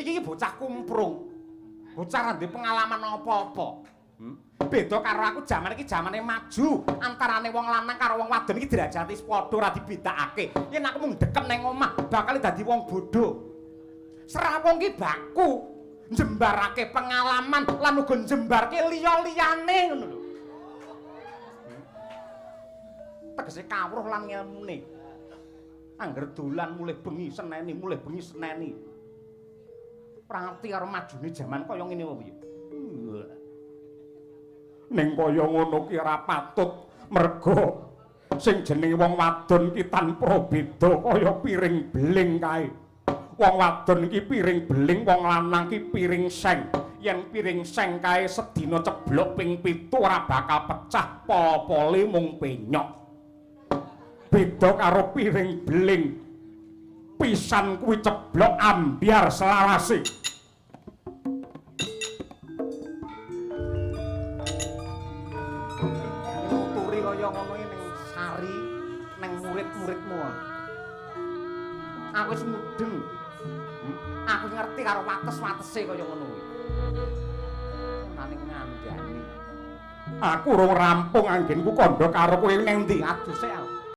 Iki bocah kumprung. Bocah ra ndek pengalaman apa-apa. Beda karo aku jaman iki jamane maju. Antarane wong lanang karo wong wadon iki derajate padha ora dibedakake. Yen aku mung dekem nang omah bakal dadi wong bodho. Serah wong ki baku njembarake pengalaman lan uga njembarke liya-liyane ngono lho. Tegese kawruh lan ngelmune. Angger dolan mulih bengi seneni. Ora ngerti karo majune jaman kaya ngene wae. Ning kaya ngono ki ora patut merga sing jenenge wong wadon ki tanpa beda kaya piring beling kae. Wong wadon iki piring beling, wong lanang ki piring seng. Yen piring seng kae sedina ceblok ping 7 ora bakal pecah, popole mung penyok. Beda karo piring beling. Pisan kuwi ceblok ambyar selawase. Nuturi kaya ngono ning sari ning murid-muridmu. Aku wis mudeng. Aku ngerti karo wates-watese kaya ngono kuwi. Nane ngandani. Aku urung rampung anggenku kandha karo kowe ning ndi? Aduh sik.